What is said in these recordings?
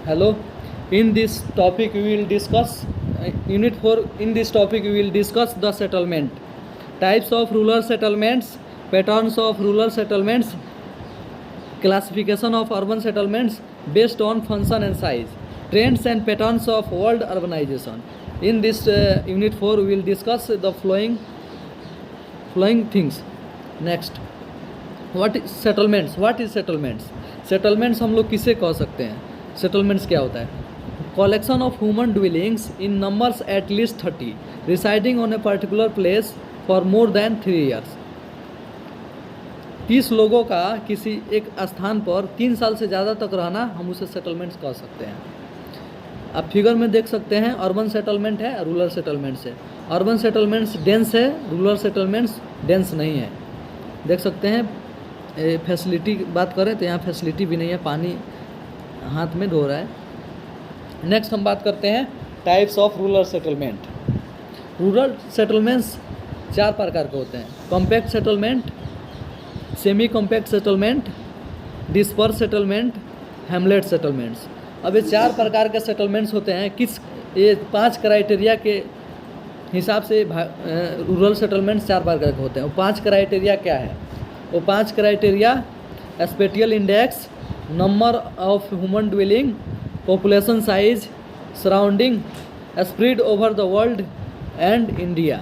Hello. In this topic we will discuss unit 4. In this topic we will discuss the settlement, types of rural settlements, patterns of rural settlements, classification of urban settlements based on function and size, trends and patterns of world urbanization. In this unit 4 we will discuss the following things. Next, what is settlements? Settlements हम लोग किसे कह सकते हैं? Settlements क्या होता है? Collection of human dwellings in numbers at least 30 residing on a particular place for more than 3 years. 30 लोगों का किसी एक स्थान पर 3 साल से ज़्यादा तक रहना, हम उसे सेटलमेंट्स कह सकते हैं. आप फिगर में देख सकते हैं, अर्बन सेटलमेंट है, रूरल सेटलमेंट्स है. अर्बन सेटलमेंट्स डेंस है, रूरल सेटलमेंट्स डेंस नहीं है. देख सकते हैं. फैसिलिटी की बात करें तो यहाँ फैसिलिटी भी नहीं है, पानी हाथ में धो रहा है. नेक्स्ट हम बात करते हैं types of rural settlement. Rural settlements 4 प्रकार के होते हैं. Compact settlement, semi compact settlement, disperse settlement, Hamlet settlements. अब ये 4 प्रकार के सेटलमेंट्स होते हैं. ये 5 क्राइटेरिया के हिसाब से रूरल सेटलमेंट्स 4 प्रकार के होते हैं. वो 5 क्राइटेरिया क्या है? वो 5 criteria: spatial index, number of human dwelling, population size, surrounding, spread over the world and India.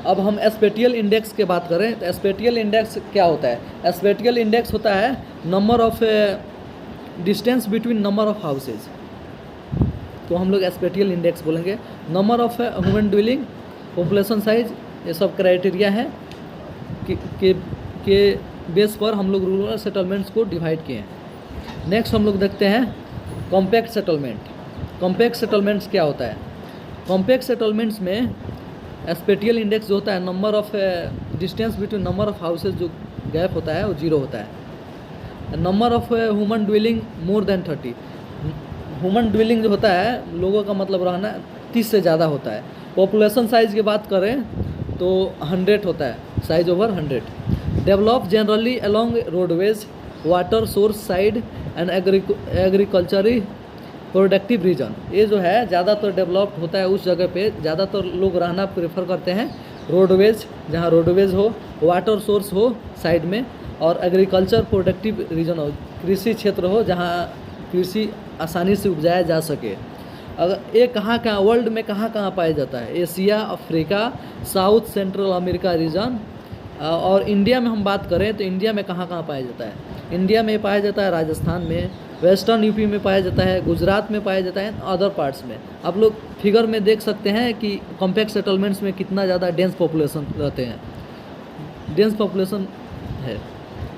अब हम स्पेटियल इंडेक्स की बात करें तो स्पेटियल इंडेक्स क्या होता है? स्पेटियल इंडेक्स होता है number of distance between number of houses. तो हम लोग स्पेटियल इंडेक्स बोलेंगे. Number of human dwelling, population size, ये सब क्राइटेरिया है के बेस पर हम लोग रूरल सेटलमेंट्स को डिवाइड किए हैं. नेक्स्ट हम लोग देखते हैं कॉम्पैक्ट सेटलमेंट. कॉम्पैक्ट सेटलमेंट्स क्या होता है? कॉम्पैक्ट सेटलमेंट्स में स्पेटियल इंडेक्स जो होता है, number of distance between number of houses जो गैप होता है वो 0 होता है. Number of human dwelling more than 30. Human dwelling जो होता है, लोगों का मतलब रहना 30 से ज़्यादा होता है. पॉपुलेशन साइज़ की बात करें तो 100 होता है, size over 100. Develop generally along roadways, water source side and agriculturally productive region. ये जो है ज़्यादातर डेवलप्ड होता है उस जगह पे ज़्यादातर लोग रहना प्रेफर करते हैं. रोडवेज, जहाँ रोडवेज हो, वाटर सोर्स हो साइड में, और एग्रीकल्चर प्रोडक्टिव रीजन हो, कृषि क्षेत्र हो जहाँ कृषि आसानी से उपजाया जा सके. अगर ये कहाँ वर्ल्ड में कहाँ पाया जाता है? Asia, Africa, South Central America region. और इंडिया में हम बात करें तो इंडिया में कहाँ पाया जाता है? इंडिया में पाया जाता है राजस्थान में, वेस्टर्न यूपी में पाया जाता है, गुजरात में पाया जाता है, अदर पार्ट्स में. आप लोग फिगर में देख सकते हैं कि कॉम्पैक्ट सेटलमेंट्स में कितना ज़्यादा डेंस पॉपुलेशन रहते हैं, डेंस पॉपुलेशन है.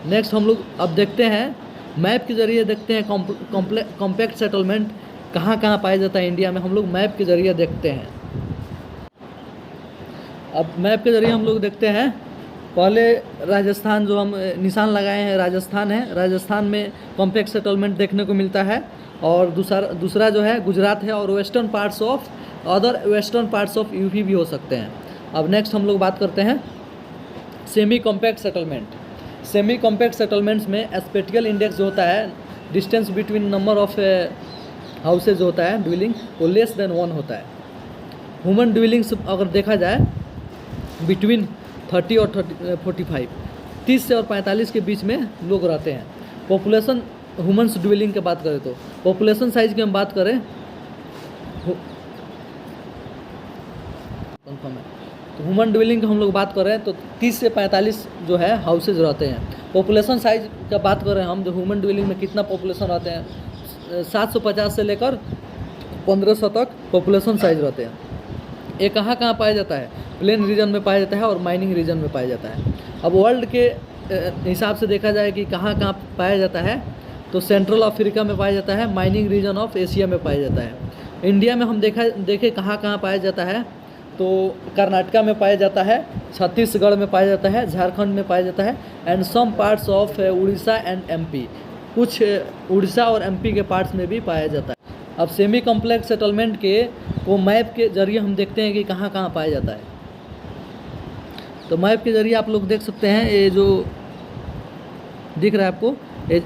नेक्स्ट हम लोग अब देखते हैं, मैप के ज़रिए देखते हैं कॉम्पैक्ट सेटलमेंट कहाँ पाया जाता है इंडिया में. हम लोग मैप के ज़रिए देखते हैं. अब मैप के ज़रिए हम लोग देखते हैं. पहले राजस्थान जो हम निशान लगाए हैं, राजस्थान है. राजस्थान में कॉम्पैक्ट सेटलमेंट देखने को मिलता है. और दूसरा जो है गुजरात है, और वेस्टर्न पार्ट्स ऑफ यूपी भी हो सकते हैं. अब नेक्स्ट हम लोग बात करते हैं semi compact settlement. Semi compact settlements में स्पेटियल इंडेक्स जो होता है, distance between number of houses होता है ड्वेलिंग, वो लेस देन 1 होता है. ह्यूमन ड्वेलिंग्स अगर देखा जाए बिटवीन 30 और 45, 30 से और 45 के बीच में लोग रहते हैं. पॉपुलेशन ह्यूमन्स ड्वेलिंग की बात करें तो पॉपुलेशन साइज की हम बात करें कंफर्म है, तो ह्यूमन ड्वेलिंग की हम लोग बात करें तो 30 से 45 जो है हाउसेज रहते हैं. पॉपुलेशन साइज का बात करें हम, जो ह्यूमन ड्वेलिंग में कितना पॉपुलेशन रहते हैं, 750 से लेकर 1500 तक पॉपुलेशन साइज रहते हैं. ये कहाँ पाया जाता है? प्लेन रीजन में पाया जाता है और माइनिंग रीजन में पाया जाता है. अब वर्ल्ड के हिसाब से देखा जाए कि कहाँ पाया जाता है, तो सेंट्रल अफ्रीका में पाया जाता है, माइनिंग रीजन ऑफ एशिया में पाया जाता है. इंडिया में हम देखें कहाँ पाया जाता है, तो कर्नाटका में पाया जाता है, छत्तीसगढ़ में पाया जाता है, झारखंड में पाया जाता है, and some parts of Orissa and MP. कुछ उड़ीसा और एमपी के पार्ट्स में भी पाया जाता है. अब सेमी कॉम्प्लेक्स सेटलमेंट को मैप के जरिए हम देखते हैं कि कहाँ पाया जाता है. तो मैप के जरिए आप लोग देख सकते हैं, ये जो दिख रहा है आपको, ये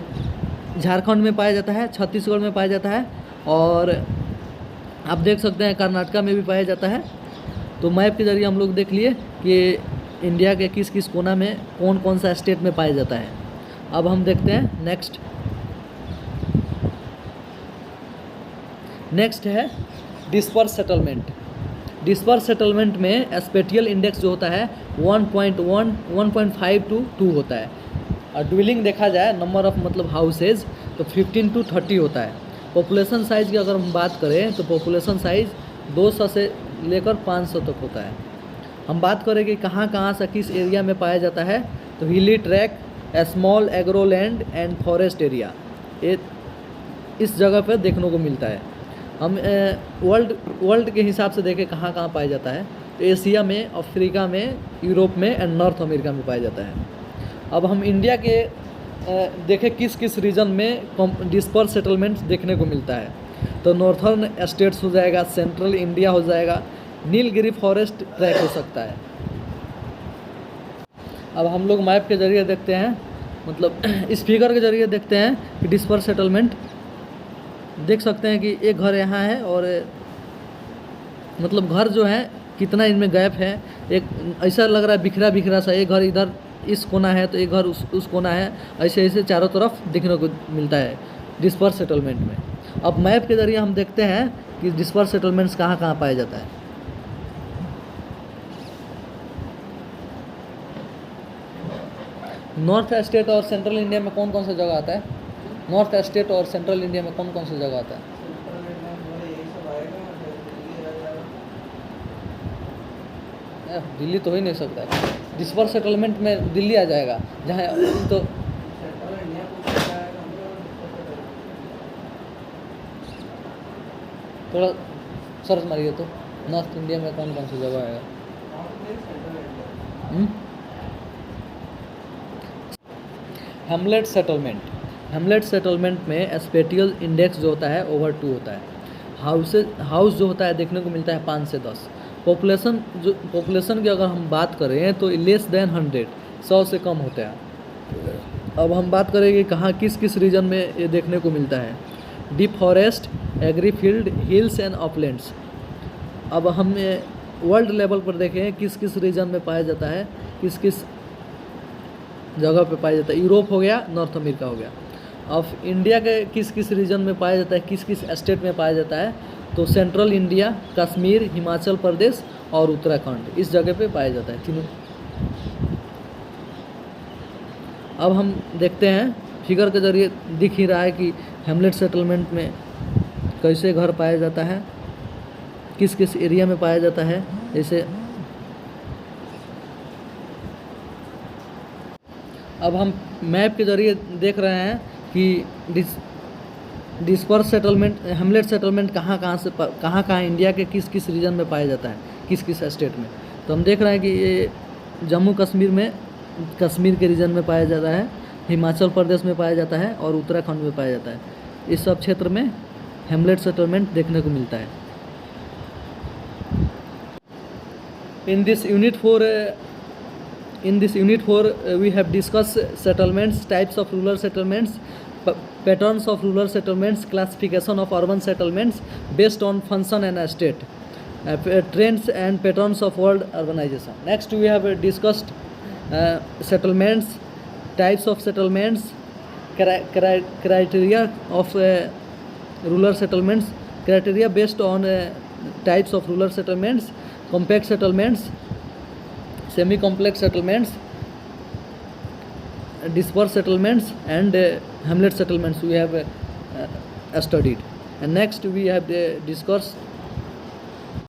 झारखंड में पाया जाता है, छत्तीसगढ़ में पाया जाता है, और आप देख सकते हैं कर्नाटका में भी पाया जाता है। तो मैप के ज़रिए हम लोग देख लिए कि इंडिया के किस किस कोना में कौन कौन सा स्टेट में पाया जाता है। अब हम देखते हैं नेक्स्ट है डिस्पर्स सेटलमेंट। डिस्पर्स सेटलमेंट में स्पेटियल इंडेक्स जो होता है 1.1 1.5 to 2 होता है, और ड्विलिंग देखा जाए नंबर ऑफ मतलब हाउसेज तो 15 to 30 होता है। पॉपुलेशन साइज़ की अगर हम बात करें तो पॉपुलेशन साइज़ 200 से लेकर 500 तक होता है। हम बात करें कि कहाँ से किस एरिया में पाया जाता है, तो hilly track, small agroland and forest area, ये इस जगह पर देखने को मिलता है। हम वर्ल्ड के हिसाब से देखें कहाँ पाया जाता है, तो एशिया में, अफ्रीका में, यूरोप में एंड नॉर्थ अमेरिका में पाया जाता है। अब हम इंडिया के देखें किस किस रीजन में डिस्पर्स सेटलमेंट्स देखने को मिलता है, तो नॉर्थर्न स्टेट्स हो जाएगा, सेंट्रल इंडिया हो जाएगा, नीलगिरी फॉरेस्ट ट्रैक हो सकता है। अब हम लोग मैप के ज़रिए देखते हैं, मतलब इस फिगर के ज़रिए देखते हैं कि डिस्पर्स सेटलमेंट देख सकते हैं कि एक घर यहाँ है, और मतलब घर जो है कितना इनमें गैप है, एक ऐसा लग रहा है बिखरा बिखरा सा, एक घर इधर इस कोना है तो एक घर उस कोना है, ऐसे ऐसे चारों तरफ देखने को मिलता है डिस्पर्स सेटलमेंट में। अब मैप के ज़रिए हम देखते हैं कि डिस्पर्स सेटलमेंट्स कहाँ पाया जाता है। नॉर्थ स्टेट और सेंट्रल इंडिया में कौन कौन सा जगह आता है? नॉर्थ स्टेट और सेंट्रल इंडिया में कौन कौन सा जगह आता है? दिल्ली तो हो ही नहीं सकता है। डिस्पर्स सेटलमेंट में दिल्ली आ जाएगा, जहाँ तो थोड़ा सर्च मारिए तो नॉर्थ इंडिया में कौन कौन सी जगह आएगा। हेमलेट सेटलमेंट में स्पेटियल इंडेक्स जो होता है ओवर 2 होता है। हाउस जो होता है देखने को मिलता है 5 से 10। पॉपुलेशन की अगर हम बात करें तो लेस देन 100 से कम होता है। अब हम बात करेंगे कहाँ किस किस रीजन में ये देखने को मिलता है। Deep forest, agri field, hills and uplands. अब हम वर्ल्ड लेवल पर देखें किस किस रीजन में पाया जाता है, किस किस जगह पे पाया जाता है। यूरोप हो गया, नॉर्थ अमेरिका हो गया। अब इंडिया के किस किस रीजन में पाया जाता है, किस किस स्टेट में पाया जाता है, तो सेंट्रल इंडिया, कश्मीर, हिमाचल प्रदेश और उत्तराखंड, इस जगह पे पाया जाता है तीनों। अब हम देखते हैं फिगर के ज़रिए दिख ही रहा है कि हेमलेट सेटलमेंट में कैसे घर पाया जाता है, किस किस एरिया में पाया जाता है। जैसे अब हम मैप के ज़रिए देख रहे हैं कि डिस्पर्स सेटलमेंट, हेमलेट सेटलमेंट कहाँ इंडिया के किस किस रीजन में पाया जाता है, किस किस स्टेट में। तो हम देख रहे हैं कि ये जम्मू कश्मीर में, कश्मीर के रीजन में पाया जाता है, हिमाचल प्रदेश में पाया जाता है और उत्तराखंड में पाया जाता है। इस सब क्षेत्र में हेमलेट सेटलमेंट देखने को मिलता है। In this unit 4 we have discussed settlements, types of rural settlements, patterns of rural settlements, classification of urban settlements based on function and state, trends and patterns of world urbanization. Next we have discussed settlements, types of settlements, criteria of rural settlements, criteria based on types of rural settlements, compact settlements, semi-complex settlements, dispersed settlements and hamlet settlements we have studied. And next we have discussed